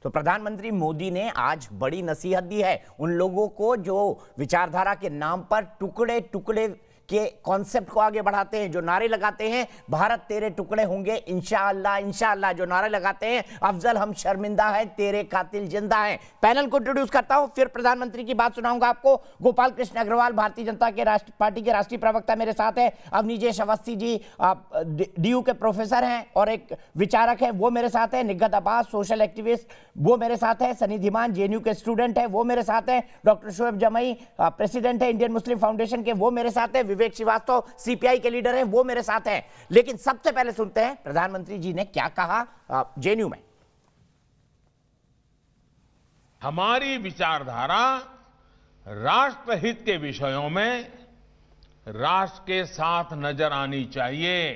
तो प्रधानमंत्री मोदी ने आज बड़ी नसीहत दी है उन लोगों को जो विचारधारा के नाम पर टुकड़े टुकड़े के कॉन्सेप्ट को आगे बढ़ाते हैं, जो नारे लगाते हैं भारत तेरे टुकड़े होंगे इंशाअल्लाह इंशाअल्लाह, जो नारे लगाते हैं अफजल हम शर्मिंदा है तेरे कातिल जिंदा हैं। पैनल को इंट्रोड्यूस करता हूं, फिर प्रधानमंत्री की बात सुनाऊंगा आपको। गोपाल कृष्ण अग्रवाल भारतीय जनता के पार्टी के राष्ट्रीय प्रवक्ता मेरे साथ है, अवनीजेश अवस्थी जी DU के प्रोफेसर हैं और एक विचारक है, वो मेरे साथ है, निग्घत अब्बास सोशल एक्टिविस्ट वो मेरे साथ है, सनी धीमान JNU के स्टूडेंट है वो मेरे साथ है, डॉक्टर शोएब जमई प्रेसिडेंट है इंडियन मुस्लिम फाउंडेशन के वो मेरे साथ है, विवेक श्रीवास्तव CPI के लीडर हैं वो मेरे साथ हैं। लेकिन सबसे पहले सुनते हैं प्रधानमंत्री जी ने क्या कहा JNU में। हमारी विचारधारा राष्ट्रहित के विषयों में राष्ट्र के साथ नजर आनी चाहिए,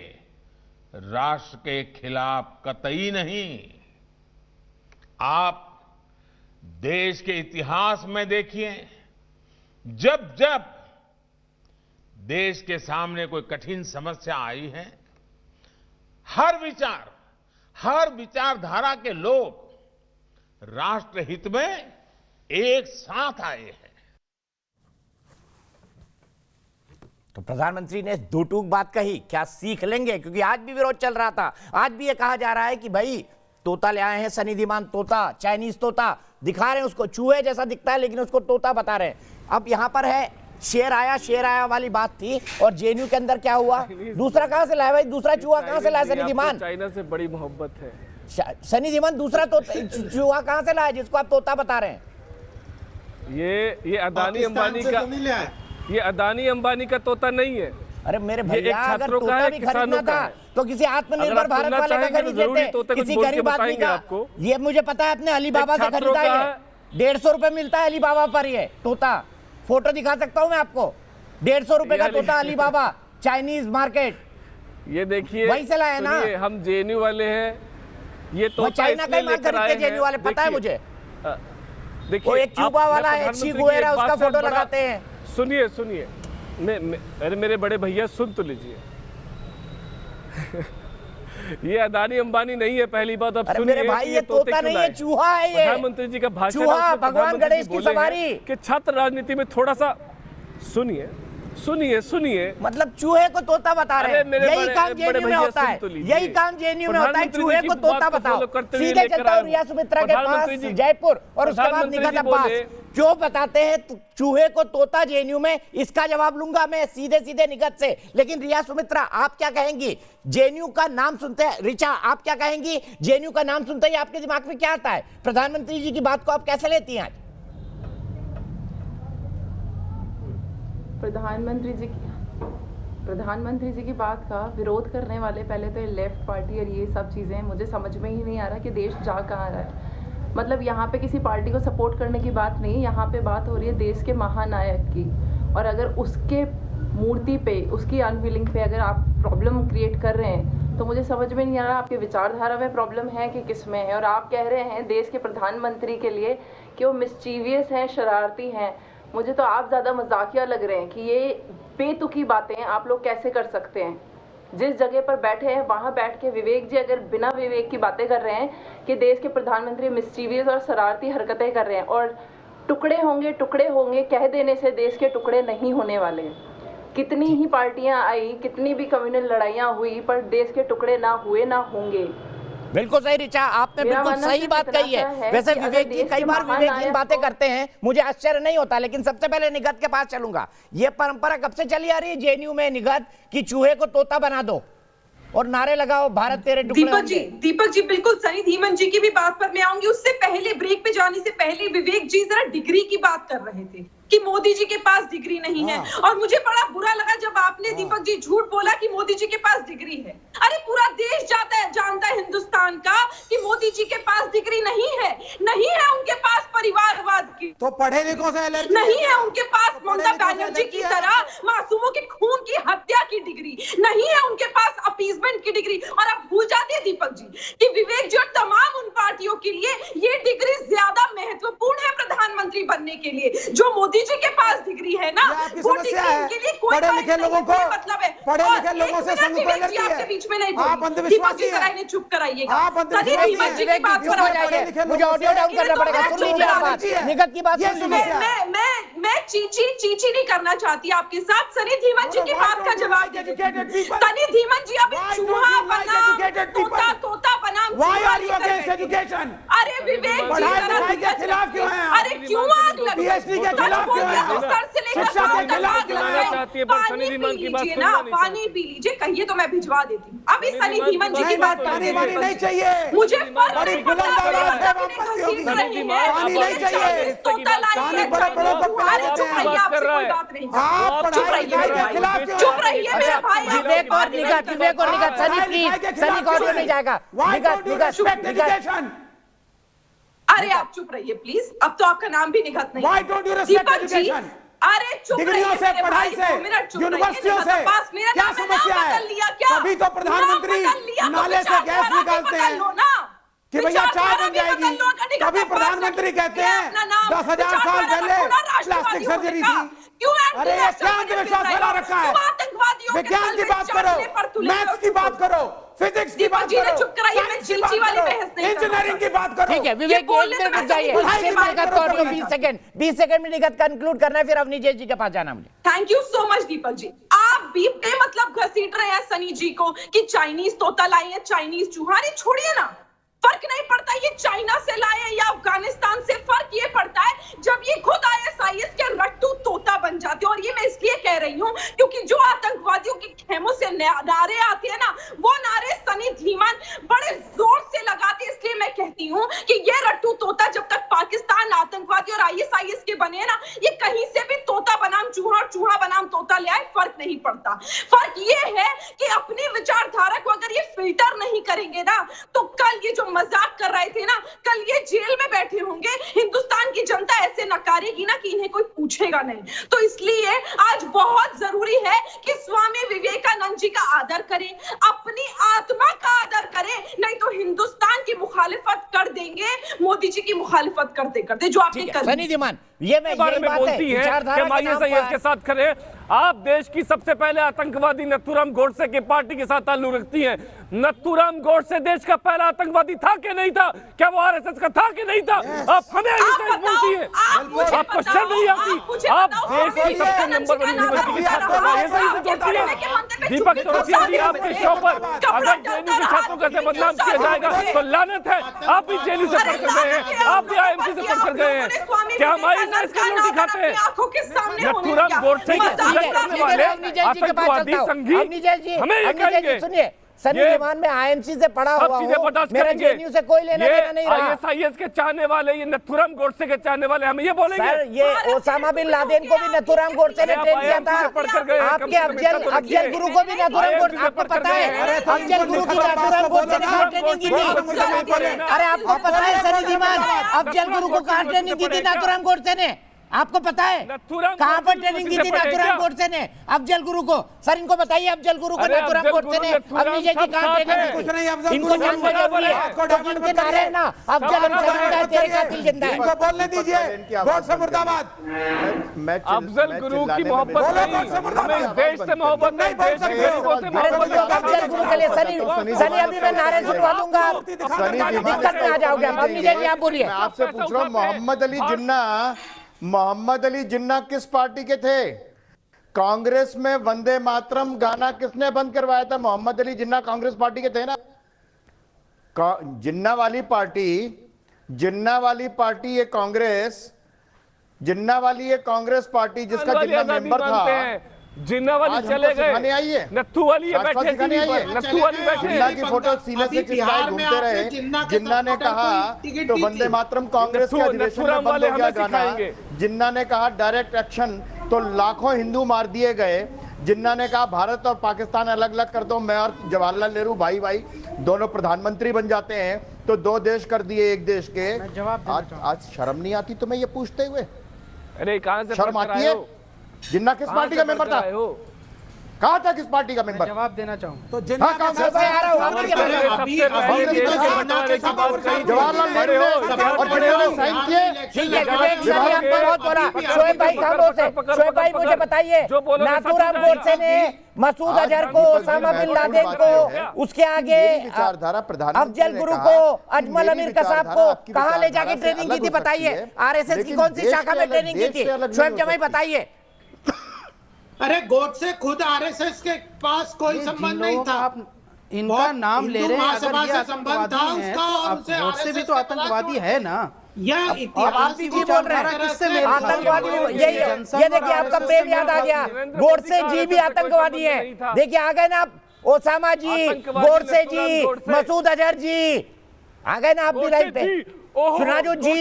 राष्ट्र के खिलाफ कतई नहीं। आप देश के इतिहास में देखिए, जब जब देश के सामने कोई कठिन समस्या आई है, हर विचारधारा के लोग राष्ट्रहित में एक साथ आए हैं। तो प्रधानमंत्री ने दो टूक बात कही, क्या सीख लेंगे? क्योंकि आज भी विरोध चल रहा था, आज भी ये कहा जा रहा है कि भाई तोता ले आए हैं, सनी धीमान तोता, चाइनीज तोता दिखा रहे हैं, उसको चूहे जैसा दिखता है लेकिन उसको तोता बता रहे हैं। अब यहां पर है शेर आया वाली बात थी, और JNU के अंदर क्या हुआ? दूसरा कहां से लाया भाई? दूसरा चूहा कहां से लाया सनी धीमान? चाइना से बड़ी मोहब्बत है सनी धीमान, दूसरा चूहा कहां से लाया जिसको आप तोता बता रहे हैं? ये अदानी अंबानी का, ये अदानी अंबानी का तोता नहीं है। अरे मेरे भैया, अगर तोता भी खरीदना था तो किसी आत्मनिर्भर भारत वाले का खरीद लेते, किसी गरीब आदमी का। ये मुझे पता है, अपने अलीबाबा से खरीदा है, 150 रुपए मिलता है अलीबाबा पर। ये तोता फोटो दिखा सकता हूं मैं आपको, 150 रुपए का तोता अलीबाबा चाइनीज मार्केट। ये देखिए वही से लाया ना, हम JNU वाले हैं, ये तो चाइना का माल खरीदते JNU वाले, पता है मुझे। देखिए एक क्यूबा वाला है, चीगुएरा, उसका फोटो लगाते हैं। सुनिए अरे मेरे बड़े भैया सुन तो लीजिए ये अदानी अंबानी नहीं है, पहली बात। अब सुनिए, मेरे भाई ये तोता नहीं है, चूहा है ये। प्रधानमंत्री जी का भाषण, चूहा भगवान गणेश की सवारी कि छात्र राजनीति में थोड़ा सा सुनिए, मतलब चूहे को तोता बता रहे हैं। यही काम JNU में होता है, यही काम JNU में होता है, चूहे को तोता बताओ। सीधे चलता हूं रिया सुमित्रा के पास जयपुर, और उसके बाद निगत अब्बास जो बताते हैं चूहे को तोता JNU में, इसका जवाब लूंगा मैं सीधे निगत से। लेकिन रिया सुमित्रा, आप क्या कहेंगी? JNU का नाम सुनते हैं, रिचा आप क्या कहेंगी? JNU का नाम सुनते ही आपके दिमाग में क्या आता है? प्रधानमंत्री जी की बात को आप कैसे लेती हैं आज? प्रधानमंत्री जी की बात का विरोध करने वाले पहले तो लेफ्ट पार्टी और ये सब चीज़ें, मुझे समझ में ही नहीं आ रहा कि देश जा कहाँ रहा है। मतलब यहाँ पे किसी पार्टी को सपोर्ट करने की बात नहीं, यहाँ पे बात हो रही है देश के महानायक की। और अगर उसके मूर्ति पे, उसकी अनविलिंग पे अगर आप प्रॉब्लम क्रिएट कर रहे हैं, तो मुझे समझ में नहीं आ रहा आपके विचारधारा में प्रॉब्लम है कि किस में है। और आप कह रहे हैं देश के प्रधानमंत्री के लिए कि वो मिस्चीवियस हैं, शरारती हैं। मुझे तो आप ज़्यादा मजाकिया लग रहे हैं कि ये बेतुकी बातें आप लोग कैसे कर सकते हैं। जिस जगह पर बैठे हैं वहाँ बैठ के विवेक जी अगर बिना विवेक की बातें कर रहे हैं कि देश के प्रधानमंत्री मिस्चीवियस और शरारती हरकतें कर रहे हैं, और टुकड़े होंगे कह देने से देश के टुकड़े नहीं होने वाले। कितनी ही पार्टियां आई, कितनी भी कम्युनल लड़ाइयाँ हुई, पर देश के टुकड़े ना हुए ना होंगे। बिल्कुल सही रिचा, आपने बिल्कुल सही बात कही है। वैसे विवेक जी कई बार विवेकहीन बातें करते हैं, मुझे आश्चर्य नहीं होता। लेकिन सबसे पहले निगत के पास चलूंगा। ये परंपरा कब से चली आ रही है JNU में निगत कि चूहे को तोता बना दो और नारे लगाओ भारत तेरे टुकड़े होंगे? दीपक जी बिल्कुल सनी धीमन जी की भी बात पर मैं आऊंगी। उससे पहले, ब्रेक पे जाने से पहले विवेक जी जरा डिग्री की बात कर रहे थे कि मोदी जी के पास डिग्री नहीं है, और मुझे बड़ा बुरा लगा जब आपने दीपक जी झूठ बोला कि मोदी जी के पास डिग्री है। अरे पूरा देश जानता है हिंदुस्तान का कि मोदी जी के पास डिग्री नहीं है उनके पास परिवारवाद की, तो पढ़े लिखों से नहीं है उनके पास ममता बनर्जी की तरह मासूमों के खून की हत्या की डिग्री, नहीं है उनके पास अपीजमेंट की डिग्री। और अब भूल जाते हैं दीपक जी कि विवेक जी और तमाम उन पार्टियों के लिए ये डिग्री ज्यादा महत्वपूर्ण है प्रधानमंत्री बनने के लिए। जो मोदी जी के पास डिग्री है ना, आपकी वो समस्या डिग्री है। इनके लिए कोई पढ़े बात लिखे नहीं, लोगों को, कोई मतलब है। पढ़े और लिखे लोगों से एक मिनट संघ को विवेक एलर्जी जी, आपके है। बीच में नहीं आप बोली। अंधविश्वासी दीपक जी हैं। जरा इन्हें चुप कराइएगा। आप अंधविश्वासी सनी हैं। दीपक जी की बात चुप हो जाइए, मुझे ऑडियो डाउन करना पड़ेगा। सुन लीजिए आप बात, निगत की बात सुन लीजिए। मैं चीची नहीं करना चाहती आपके साथ। सनी धीमन जी की बात का जवाब दीजिए। सनी धीमन जी अभी चूहा बनाम तोता बनाम Why चूहा are you नहीं कर against रहे थे। education? अरे विवेक जी पढ़ाई जरा लिखाई के खिलाफ क्यों हैं आप? अरे क्यों आग लग गई? PhD के खिलाफ क्यों हैं आप? सर से लेकर शिक्षा के पाँव तक खिलाफ आग क्यों लग हैं? गई। चाहती है, पर सनी पानी धीमन पी की बात लीजिए सुनना ना, नहीं पानी पी लीजिए, कहिए तो मैं भिजवा देती हूँ। अभी सनी सनी धीमन धीमन की जी की बात बात पानी करिए। वानी नहीं चाहिए। मुझे फर्क बड़ी नहीं पड़ता, बुलंद मेरे आवाज है, अपने वापस होगी। घसीट रही सनी है। पानी नहीं चाहिए। तोता लाई पानी है, बड़े बड़ों को पिला अरे देते चुप हैं। रहिए, आपसे कर रहा कोई है। बात नहीं। आप चुप पढ़ाई रहिए लिखाई मेरे के भाई, खिलाफ क्यों चुप हैं? रहिए मेरे भाई। विवेक और निगत, विवेक और निगत, सनी प्लीज, सनी का ऑडियो नहीं जाएगा। Why निगत, don't you निगत, respect निगत। education? अरे आप चुप रहिए प्लीज, अब तो आपका नाम भी निगत नहीं। Why don't you respect Deepak ji, education? अरे चुप डिग्रियों रहिए से, मेरे पढ़ाई भाई, से, 2 मिनट चुप रहिए। यूनिवर्सिटियों से बस मेरा क्या नाम समस्या है? बदल लिया क्या? तभी तो प्रधानमंत्री नाम बदल लिया तो नाले से गैस विचारधारा भी निकालते बदल हैं लो ना। कि भैया चाय विचारधारा बन भी जाएगी। बदल लो, अगर निगत कभी है, प्रधानमंत्री बात कहते क्या हैं अपना नाम? 10,000 साल विचारधारा पहले रखो ना, राष्ट्रवादी प्लास्टिक सर्जरी होने का। थी। क्यों एंटी अरे ये नेशनल क्या बने अंधविश्वास फिर फैला रहे हो? रखा है? तुम आतंकवादियों के विज्ञान तल की में बात करो, चाटने पर तुले मैथ्स हो की तुम। बात करो, फिजिक्स की दीपक बात जी ने करो, चुप कराइए, मैं साइंस की चिलची बात वाली करो, बहस नहीं कर इंजीनियरिंग की बात करो। ठीक है विवेक, बोलने एक से मिनट रुक मैं जाइए। पढ़ाई की फिर बात निगत करो, का ऑडियो पढ़ाई 20 सेकंड में निगत कंक्लूड करना है, फिर अवनीश जी के पास जाना मुझे। Thank you so much Deepak ji. आप भी मतलब घसीट रहे हैं सनी जी को कि चाइनीज तोता लाई है, चाइनीज चूहा। अरे छोड़िए ना, फर्क नहीं पड़ता ये चाइना से लाए या अफगानिस्तान से। फर्क ये पड़ता है जब ये खुद ISIS के रट्टू तोता बन जाते हैं। और ये मैं इसलिए कह रही हूँ क्योंकि जो आतंकवादियों के खेमों से नारे आते हैं ना, वो नारे सनी धीमन बड़े जोर से लगाते। इसलिए मैं कहती हूँ कि ये रट्टू तोता जब तक पाकिस्तान आतंकवादी और ISIS के बने हैं ना, ये कहीं से भी तोता बनाम चूहा और चूहा बनाम तोता ले आए, फर्क नहीं पड़ता। फर्क ये है कि अपनी विचारधारा को अगर ये फिल्टर नहीं करेंगे ना, तो कल ये जो मजाक कर रहे थे ना, कल ये जेल में बैठे होंगे। हिंदुस्तान की जनता ऐसे नकारेगी ना कि इन्हें कोई पूछेगा नहीं। तो इसलिए आज बहुत जरूरी है कि स्वामी विवेकानंद जी का आदर करें, अपनी आत्मा का आदर करें, नहीं तो हिंदुस्तान की मुखालिफत कर देंगे मोदी जी की मुखालिफत करते करते, जो आपने कर सनी धीमन, ये मैं बारे यही में बात है, बोलती है विचारधारा कि के नाम ISIS पर- के साथ खड़े हैं। आप देश की सबसे पहले आतंकवादी नथुराम गोडसे की पार्टी के साथ ताल्लुक रखती हैं। नथुराम गोडसे देश का पहला आतंकवादी था कि नहीं था? क्या वो RSS का था कि नहीं था? आप हमें ISIS बोलती हैं, आपको शर्म नहीं आती? आप देश की सबसे नंबर 1 यूनिवर्सिटी की छात्रों को ISIS से जोड़ती हैं। दीपक चौरसिया जी, आपके शो पर अगर JNU के छात्रों का ऐसे बदनाम किया जाएगा तो लानत है। आप भी JNU से पढ़कर गए हैं, आप भी IMC से पढ़कर गए हैं। क्या हम ISIS की रोटी खाते हैं? नथुराम गोडसे की पूजा करने वाले आतंकवादी संघी हमें ये कहेंगे। सुनिए, सनी धीमन में IMC से पढ़ा हुआ हूं, मेरा JNU से कोई लेना देना नहीं रहा। ISIS के चाहने वाले, ये नथुराम गोडसे के चाहने वाले हमें ये बोलेंगे। सर, ये ओसामा बिन लादेन को भी नथुराम गोडसे ने ट्रेन किया था। आपके अफजल गुरु को भी नथुराम गोडसे, आपको पता है अफजल गुरु की नथुराम गोडसे ने कहाँ ट्रेनिंग की थी? अरे आपको पता है सनी धीमन, अफजल गुरु को कहाँ ट्रेनिंग की थी नथुराम गोडसे ने? आपको पता है कहां पर ट्रेनिंग की थी नथुराम गोडसे ने अफजल गुरु को? सर इनको बताइए, अफजल गुरु को नथुराम गोडसे ने अवनीश जी कहां ट्रेनिंग कुछ नहीं, अफजल की? इनको गुरु जानना जरूरी है। तो इनके नारे हैं ना, अफजल हमसे जिंदा है, तेरे कातिल जिंदा है। इनको बोलने दीजिए। गोडसे मुर्दाबाद। अफजल गुरु की मोहब्बत नहीं, हमें इस देश से मोहब्बत नहीं, देश के गरीबों से अरे मोहब्बत तो लोग अफजल गुरु के लिए सनी अभी मैं नारे सुनवा दूंगा, दिक्कत में आ जाओगे। अवनीश जी आप बोलिए। मैं आपसे पूछ रहा हूँ, मोहम्मद अली जिन्ना किस पार्टी के थे? कांग्रेस में वंदे मातरम गाना किसने बंद करवाया था? मोहम्मद अली जिन्ना कांग्रेस पार्टी के थे ना। जिन्ना वाली पार्टी ये कांग्रेस, जिन्ना वाली ये कांग्रेस पार्टी जिसका जिन्ना मेंबर था। जिन्ना वाली चले गए, नत्थू वाली ये बैठे, नत्थू वाली बैठे। जिन्ना की फोटो सीने से चिपकाए घूमते रहे। जिन्ना ने कहा तो वंदे मातरम कांग्रेस के अधिवेशन में बंद हो गया गाना। जिन्ना ने कहा डायरेक्ट एक्शन तो लाखों हिंदू मार दिए गए। जिन्ना ने कहा भारत और पाकिस्तान अलग अलग कर दो, मैं और जवाहरलाल नेहरू भाई भाई दोनों प्रधानमंत्री बन जाते हैं, तो 2 देश कर दिए एक देश के। आज शर्म नहीं आती तुम्हें ये पूछते हुए? अरे कहां से शर्म आती है? जिन्ना किस पार्टी का मेंबर था? कहाँ था किस पार्टी का मेंबर? जवाब देना चाहूँ तो हाँ, जिन्ना कहाँ के से? साथ- जवाहरलाल नेहरू ने और जिन्होंने साइन किए। ठीक है, विवेक सर ने आपको बहुत बोला। शोएब भाई खामोश है। शोएब भाई मुझे बताइए, नाथूराम गोडसे ने मसूद अजहर को, ओसामा बिन लादेन को, उसके आगे विचारधारा प्रधानमंत्री अफजल ने गुरु कहा को, कि अजमल मेरी अमीर कसाब विचारधारा को आपकी कहाँ ले जाके विचारधारा से ट्रेनिंग की अलग थी हो सकती बताइए? है, आरएसएस की लेकिन कौन सी देश शाखा से में अलग- ट्रेनिंग की देश थी? से अलग नहीं शोएब हो जमाई सकती। बताइए। अरे गोडसे खुद आरएसएस के पास कोई संबंध नहीं था। इनका नाम ले रहे हैं, अगर महासभा ये से संबंध था आतंकवादी हैं उसका, तो और अब उसे गोडसे भी RSS तो के आतंकवादी खिलाफ है ना। यह अब आप इतिहास भी की जी बोल रहे हैं किससे मेल खाता है? आतंकवादी ये जनसंघ देखिए और आपका RSS प्रेम से याद आ मेल गया। खाता है। गोडसे जी भी आतंकवादी है। देखिए आ गए ना आप, ओसामा जी, गोडसे जी, मसूद अजहर जी आ गए ना आप भी लाइन पे। सुनाजो जी,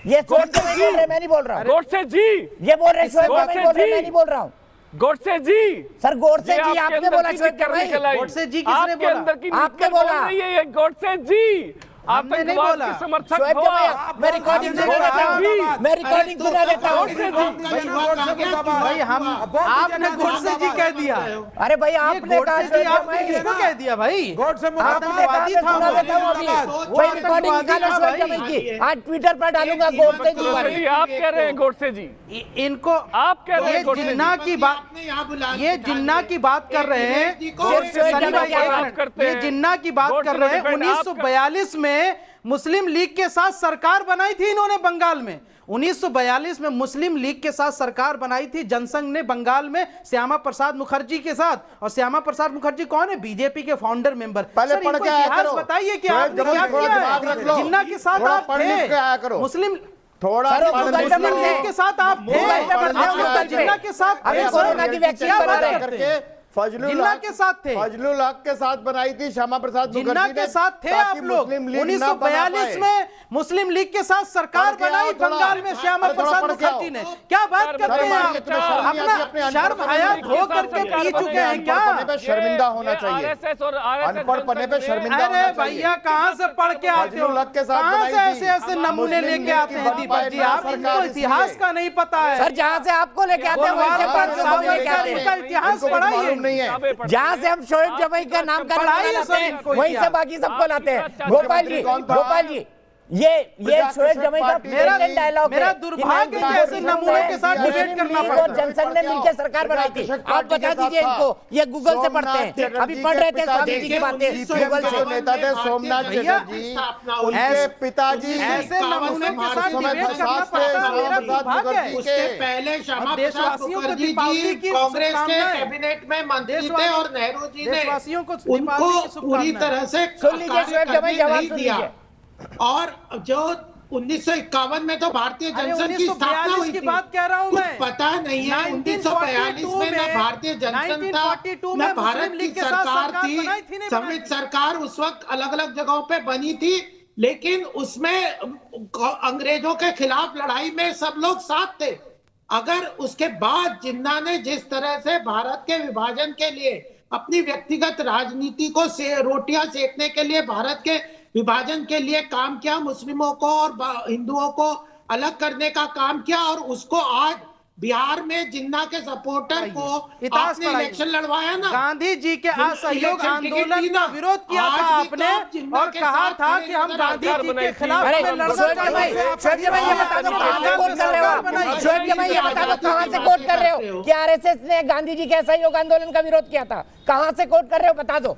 ये शोएब जमाई बोल रहे, मैं नहीं बोल रहा हूँ। गोडसे जी, ये बोल रहे शोएब जमाई बोल रहे, मैं नहीं बोल रहा हूँ। गोडसे जी, सर गोडसे ये जी आपके आपने अंदर बोला, की शोएब निकल जमाई निकल आई। गोडसे जी किसने आपके बोला? अंदर की आपने निकल बोला। बोल रही है ये गोडसे जी हमने नहीं आतंकवाद बोला। के समर्थक शोएब हो जमाई आप। मैं रिकॉर्डिंग सुना देता हूँ, मैं रिकॉर्डिंग सुना देता हूँ। भाई हम आपने गोडसे जी कह दिया। अरे भाई आपने कहा गोडसे जी शोएब आपने जमाई, किसको कह दिया भाई? गोडसे आपने कहा आतंकवादी मैं था सुना वो। देता हूँ अभी। वही रिकॉर्डिंग निकालो शोएब जमाई की, आज ट्विटर पर डालूंगा गोडसे जी गोडसे पर। जी, आप कह रहे हैं गोडसे जी, इनको आप कह रहे ये हैं गोडसे जी। जिन्ना की बात, ये जिन्ना की बात कर रहे हैं। सिर्फ शोएब सनी जमाई भाई, की एक बात मिनट, करते ये हैं। जिन्ना की बात गोडसे कर रहे हैं। को defend आप 1942 में मुस्लिम लीग के साथ सरकार बनाई थी इन्होंने बंगाल में। 1942 में मुस्लिम लीग के साथ सरकार बनाई थी जनसंघ ने बंगाल में, श्यामा प्रसाद मुखर्जी के साथ। और श्यामा प्रसाद मुखर्जी कौन है? बीजेपी के फाउंडर मेंबर। पहले सर, पढ़ इनको के आया इतिहास करो। बताइए कि शोएब आपने जमाई क्या थोड़ा किया दिमाग रख लो। है? जिन्ना के साथ थोड़ा आप पढ़ लिख के आया थे, करो। मुस्लिम थोड़ा सर, वो पढ़ गूगल लिख पे लो। पढ़ते हैं। के साथ आप थे। गूगल पे पढ़ते हैं, आप गूगल पे। जिन्ना के साथ अभी थे। कोरोना की वैक्सीन क्या बना बात रहे हैं। करते हैं? फजलुल जिन्ना हक के साथ थे। फजलुल हक के साथ बनाई थी श्यामा प्रसाद जिन्ना मुखर्जी के ने, साथ थे ताकि आप लोग। मुस्लिम लीग ना बना 1942 पाए। में मुस्लिम लीग के साथ सरकार पढ़ के आओ बनाई थोड़ा। बंगाल में श्यामा अरे थोड़ा प्रसाद पढ़ के आओ। मुखर्जी ने। क्या बात शर्म करते हैं आ आप? रही है, तुम्हें शर्म नहीं आती अपने अपना अनपढ़ शर्म पने आया में? धो करके पी चुके हैं क्या? अनपढ़ पने पे शर्मिंदा होना चाहिए। आरएसएस और आरएसएस अनपढ़ पने पे शर्मिंदा होना अरे चाहिए। भैया कहाँ से पढ़ के आते हो? फजलुल हक के साथ कहाँ बनाई से थी। ऐसे ऐसे नमूने मुस्लिम लेके लीग आते की हैं बम्बई दीपक जी? आप सरकार इनको इसलिए। इतिहास का नहीं पता है। सर जहाँ से आपको लेके आते हैं वहीं से गोलवार सबको लेके आते इनका हैं। इतिहास इनको कुछ पढ़ाइए। मालूम नहीं है। जहाँ से हम शोएब जमाई का नाम का पढ़ाइए लाते सर हैं इनको वहीं से इतिहास। बाकी सबको लाते हैं। मुख्यमंत्री गोपाल जी, कौन था? गोपाल जी, ये शोएब जमाई का प्रेजेंट डायलॉग है। मेरा दुर्भाग्य कि ऐसे नमूने के साथ डिबेट करना मुस्लिम लीग पड़ता और जनसंघ ने मिलकर सरकार बनाई थी। आप बता दीजिए इनको, ये गूगल से पढ़ते हैं, अभी पढ़ रहे थे स्वामी जी की बातें गूगल से। नेता थे सोमनाथ चटर्जी, उनके पिताजी ऐसे नमूने के साथ समय डिबेट करना फसाद थे पड़ता है। मेरा श्यामा प्रसाद दुर्भाग्य है। मुखर्जी उसके के। पहले श्यामा और प्रसाद देशवासियों को मुखर्जी दीपावली जी की कांग्रेस के शुभकामनाएं। कैबिनेट में मंत्री थे और नेहरू जी ने देशवासियों को उनको दीपावली की पूरी शुभकामनाएं। तरह से सुन लीजिए कार्य शोएब जमाई, करने जवाब नहीं सुन दिया। लीजिए। और जो 1951 में तो भारतीय अरे जनसंघ की स्थापना 1942 हुई की थी। बात कह रहा हूं कुछ मैं। पता नहीं है 1942 में न भारतीय जनसंघ था 1942 न में भारत मुस्लिम की लीग के साथ सरकार सरकार थी। बनाई थी, नहीं बनाई संवित थी। सरकार उस वक्त अलग अलग जगहों पे बनी थी, लेकिन उसमें अंग्रेजों के खिलाफ लड़ाई में सब लोग साथ थे। अगर उसके बाद जिन्ना ने जिस तरह से भारत के विभाजन के लिए अपनी व्यक्तिगत राजनीति को रोटियां सेकने के लिए भारत के विभाजन के लिए काम किया, मुस्लिमों को और हिंदुओं को अलग करने का काम किया, और उसको आज बिहार में जिन्ना के सपोर्टर को इतिहास आपने पढ़ाइए। इलेक्शन लड़वाया ना, गांधी जी के असहयोग इलेक्शन टिकट आंदोलन थी का ना, विरोध किया आज था भी आपने तो आप जिन्ना और के कहा साथ था खड़े कि हम नजर गांधी आते जी हैं। के खिलाफ अरे में लड़ना शोएब चाहते जमाई, हैं। शोएब जमाई ये बता दो कहाँ से कोट कर रहे हो आप? शोएब जमाई ये बता दो कहाँ से कोट कर रहे हो कि आरएसएस ने गांधी जी के असहयोग आंदोलन का विरोध किया था? कहाँ से कोट कर रहे हो बता दो।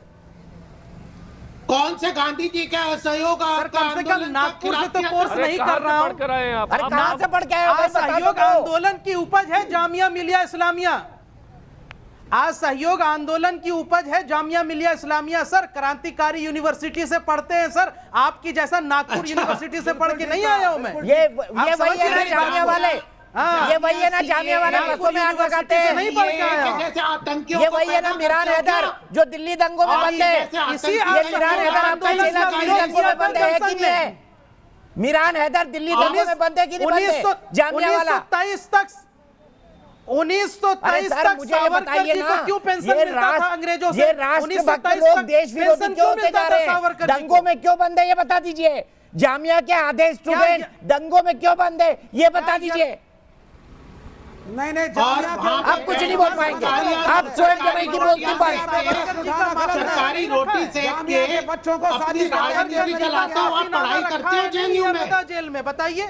कौन से गांधी जी का असहयोग सर कम से कम नागपुर से तो कोर्स नहीं कर रहा हूँ। कर आए हैं आप? अरे कहाँ से पढ़ के आए हो भाई, बता दो असहयोग तो। आंदोलन की उपज है जामिया मिलिया इस्लामिया। आज सहयोग आंदोलन की उपज है जामिया मिलिया इस्लामिया। सर क्रांतिकारी यूनिवर्सिटी से पढ़ते हैं सर, आपकी जैसा नागपुर यूनिवर्सिटी से पढ़ के नहीं आया हूं मैं। ये वही है ना जामिया वाले, हाँ। ये वही है ना जामिया वाले बसों में आग लगाते हैं। नहीं पढ़ के आया। जैसे आतंकियों ये को वही है ना पैदा मिरान करते हो हैदर क्या? जो दिल्ली दंगों में और बंद है। जैसे इसी ये आतंकियों मिरान को हैदर आपका आंदोलन चेला का दिल्ली विरोध दंगों में किया था बंद है कि जनसंघ नहीं है? मिरान हैदर दिल्ली दंगों में बंद है कि नहीं बंद है? जामिया वाला 1923 तक 1923 सर तक मुझे ये सावरकर बताइए जी ना, को क्यों पेंशन ये मिलता था अंग्रेजों से? ये राष्ट्रभक्त 1923 लोग तक देश विरोधी पेंशन क्यों क्यों होते मिलता जा था रहे हैं? सावरकर जी दंगों को? में क्यों बंद है ये बता दीजिए। जामिया के आधे स्टूडेंट दंगों में क्यों बंद है ये बता दीजिए। नहीं नहीं और जामिया के- वहाँ आप कुछ नहीं बोल पाएंगे, आप स्वयं जमाई की बोल नहीं पाएंगे। सरकारी रोटी से जामिया के बच्चों को अपनी शादी कराने राजनीति के लिए चलाते हो, आप पढ़ाई करते हो जेएनयू में। जेल में बताइए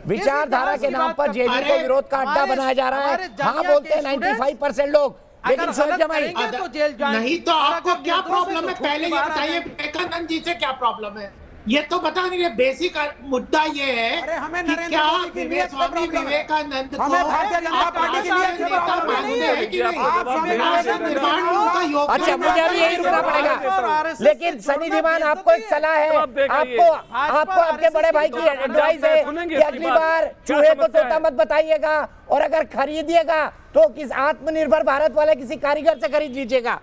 विचारधारा के नाम पर जेडीयू को विरोध का अड्डा बनाया जा रहा है। हाँ बोलते हैं 95% लोग, लेकिन स्वयं जमाई तो जेल नहीं तो आपको क्या प्रॉब्लम है? पहले ये बताइए विवेकानंद जी से क्या प्रॉब्लम है? ये तो बता नहीं रहे। बेसिक मुद्दा ये है अरे हमें कि नरेंद्र क्या मोदी की नीयत से स्वामी प्रॉब्लम है। विवेकानंद को हमें भारतीय जनता पार्टी की नीयत से नेता प्रॉब्लम है। मानते हैं कि नहीं? आप स्वामी राष्ट्र विवेकानंद निर्माण में उनका योगदान अच्छा, मुझे अभी यही रुकना पड़ेगा। लेकिन सनी दीवान, आपको एक सलाह है, आपको आपके बड़े भाई की एडवाइस है कि अगली बार चूहे को तोता मत बताइएगा, और अगर खरीदिएगा तो किस आत्मनिर्भर भारत वाले किसी कारीगर से खरीद लीजिएगा।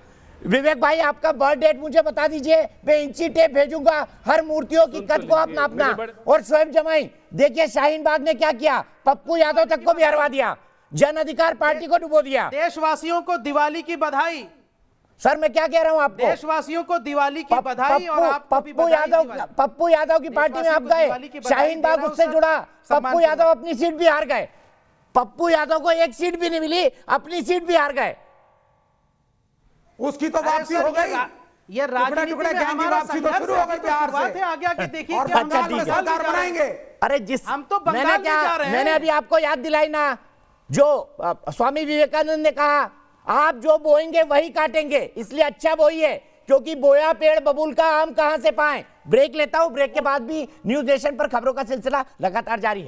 विवेक भाई, आपका बर्थ डेट मुझे बता दीजिए, मैं इंची टेप भेजूंगा हर मूर्तियों की कद को आप नापना। और स्वयं जमाई, देखिए शाहीन बाग ने क्या किया, पप्पू यादव तक को भी हरवा दिया, जन अधिकार पार्टी को डुबो दिया। देशवासियों को दिवाली की बधाई। सर मैं क्या कह रहा हूं आपको, देशवासियों को दिवाली की बधाई। और आपको भी पप्पू यादव की पार्टी में आप गए, शाहीन बाग उससे जुड़ा, पप्पू यादव अपनी सीट भी हार गए। पप्पू यादव को एक सीट भी नहीं मिली, अपनी सीट भी हार गए। उसकी तो वापसी हो गई। ये राजनीति टुकड़े में गैंग की हमारा वापसी तो संघर्ष शुरू हो गई बिहार बात है। से। आगे आगे देखिए और क्या बंगाल में सरकार बनाएंगे। अरे जिस हम तो बंगाल में जा रहे हैं। मैंने अभी आपको याद दिलाई ना, जो स्वामी विवेकानंद ने कहा, आप जो बोएंगे वही काटेंगे, इसलिए अच्छा बोइए, क्योंकि बोया पेड़ बबूल का आम कहां से पाएं। ब्रेक लेता हूं, ब्रेक के बाद भी न्यूज नेशन पर खबरों का सिलसिला लगातार जारी है।